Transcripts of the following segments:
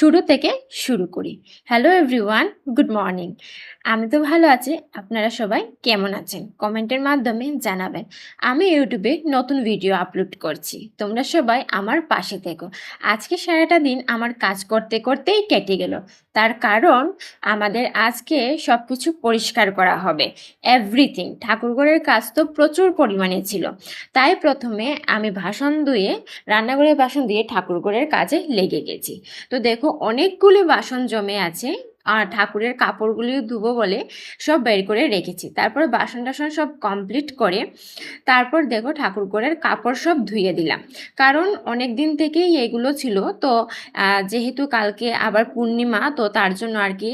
শুরু থেকে শুরু করি। Hello everyone, good morning. আমি তো ভালো আছি, আপনারা সবাই কেমন আছেন কমেন্টের মাধ্যমে জানাবেন। আমি ইউটিউবে নতুন ভিডিও আপলোড করছি, তোমরা সবাই আমার পাশে থেকো। আজকে সারাটা দিন আমার কাজ করতে করতেই কেটে গেল, তার কারণ আমাদের আজকে সব কিছু পরিষ্কার করা হবে, এভরিথিং। ঠাকুরঘরের কাজ তো প্রচুর পরিমাণে ছিল, তাই প্রথমে আমি রান্নাঘরের বাসন দিয়ে ঠাকুরঘরের কাজে লেগে গেছি। তো দেখো অনেকগুলি বাসন জমে আছে, আর ঠাকুরের কাপড়গুলিও ধুবো বলে সব বের করে রেখেছি। তারপর বাসন টাসন সব কমপ্লিট করে তারপর দেখো ঠাকুরঘরের কাপড় সব ধুয়ে দিলাম, কারণ অনেক দিন থেকেই এগুলো ছিল। তো যেহেতু কালকে আবার পূর্ণিমা, তো তার জন্য আর কি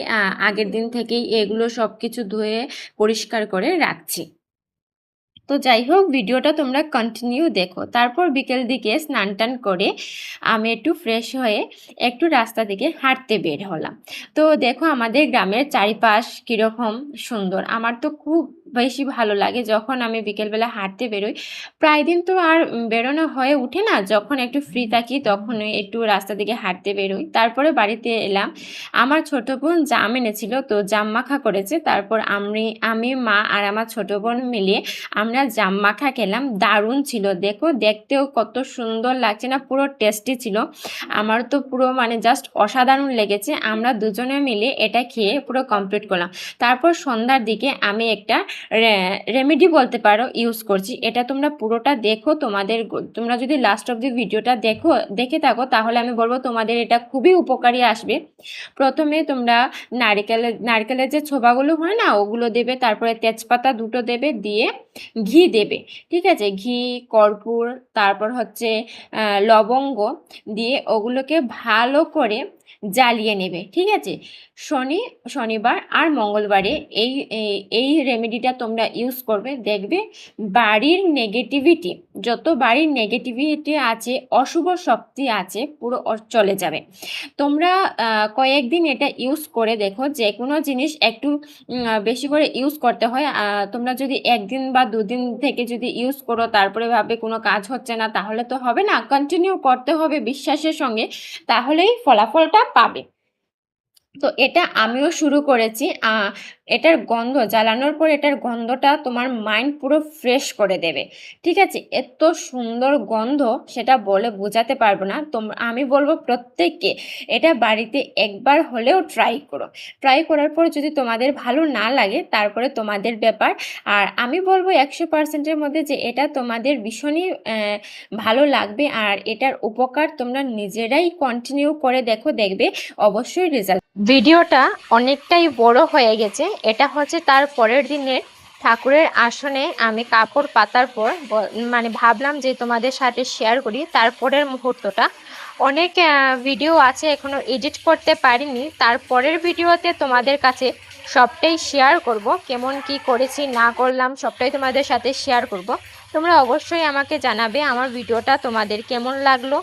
আগের দিন থেকেই এগুলো সব কিছু ধুয়ে পরিষ্কার করে রাখছি। তো যাই হোক, ভিডিওটা তোমরা কন্টিনিউ দেখো। তারপর বিকেল দিকে স্নান টান করে আমি একটু ফ্রেশ হয়ে একটু রাস্তা দিকে হাঁটতে বের হলাম। তো দেখো আমাদের গ্রামের চারিপাশ কীরকম সুন্দর, আমার তো খুব বেশি ভালো লাগে যখন আমি বিকেলবেলা হাঁটতে বেরোই। প্রায় দিন তো আর বেরোনো হয়ে উঠে না, যখন একটু ফ্রি থাকি তখন একটু রাস্তা দিকে হাঁটতে বেরোই। তারপরে বাড়িতে এলাম, আমার ছোট বোন জাম এনেছিল, তো জাম মাখা করেছে। তারপর আমি মা আর আমার ছোট বোন মিলিয়ে আমরা জাম মাখা খেলাম, দারুণ ছিল। দেখো দেখতেও কত সুন্দর লাগছে না, পুরো টেস্টি ছিল। আমার তো পুরো জাস্ট অসাধারণ লেগেছে। আমরা দুজনে মিলে এটা খেয়ে পুরো কমপ্লিট করলাম। তারপর সন্ধ্যার দিকে আমি একটা রেমেডি বলতে পারো ইউজ করছি, এটা তোমরা পুরোটা দেখো। তোমরা যদি লাস্ট অব দি ভিডিওটা দেখে থাকো তাহলে আমি বলবো তোমাদের এটা খুবই উপকারী আসবে। প্রথমে তোমরা নারকেলের যে ছোবাগুলো হয় না, ওগুলো দেবে। তারপরে তেজপাতা দুটো দেবে, দিয়ে ঘি দেবে, ঠিক আছে? ঘি, কর্পূর, তারপর হচ্ছে লবঙ্গ দিয়ে ওগুলোকে ভালো করে জ্বালিয়ে নেবে, ঠিক আছে? শনিবার আর মঙ্গলবারে এই রেমেডিটা তোমরা ইউজ করবে, দেখবে যত বাড়ির নেগেটিভিটি আছে, অশুভ শক্তি আছে, পুরো চলে যাবে। তোমরা কয়েকদিন এটা ইউজ করে দেখো। যে কোনো জিনিস একটু বেশি করে ইউজ করতে হয়। তোমরা যদি একদিন বা দুদিন থেকে যদি ইউজ করো তারপরে ভাবে কোনো কাজ হচ্ছে না, তাহলে তো হবে না। কন্টিনিউ করতে হবে বিশ্বাসের সঙ্গে, তাহলেই ফলাফলটা পাবে। তো এটা আমিও শুরু করেছি। এটার গন্ধ জ্বালানোর পর এটার গন্ধটা তোমার মাইন্ড পুরো ফ্রেশ করে দেবে, ঠিক আছে? এত সুন্দর গন্ধ, সেটা বলে বোঝাতে পারবো না। আমি বলবো প্রত্যেককে এটা বাড়িতে একবার হলেও ট্রাই করার পর যদি তোমাদের ভালো না লাগে তারপরে তোমাদের ব্যাপার। আর আমি বলবো 100%-এর মধ্যে যে এটা তোমাদের ভীষণই ভালো লাগবে। আর এটার উপকার তোমরা নিজেরাই কন্টিনিউ করে দেখবে অবশ্যই রেজাল্ট। ভিডিওটা অনেকটাই বড় হয়ে গেছে। এটা হচ্ছে তার পরের দিনের ঠাকুরের আসনে আমি কাপড় পাতার পর ভাবলাম যে তোমাদের সাথে শেয়ার করি তারপরের মুহূর্তটা। অনেক ভিডিও আছে এখনো এডিট করতে পারিনি, তারপরের ভিডিওতে তোমাদের কাছে সবটাই শেয়ার করব, কেমন কি করেছি না করলাম সবটাই তোমাদের সাথে শেয়ার করব। তোমরা অবশ্যই আমাকে জানাবে আমার ভিডিওটা তোমাদের কেমন লাগলো।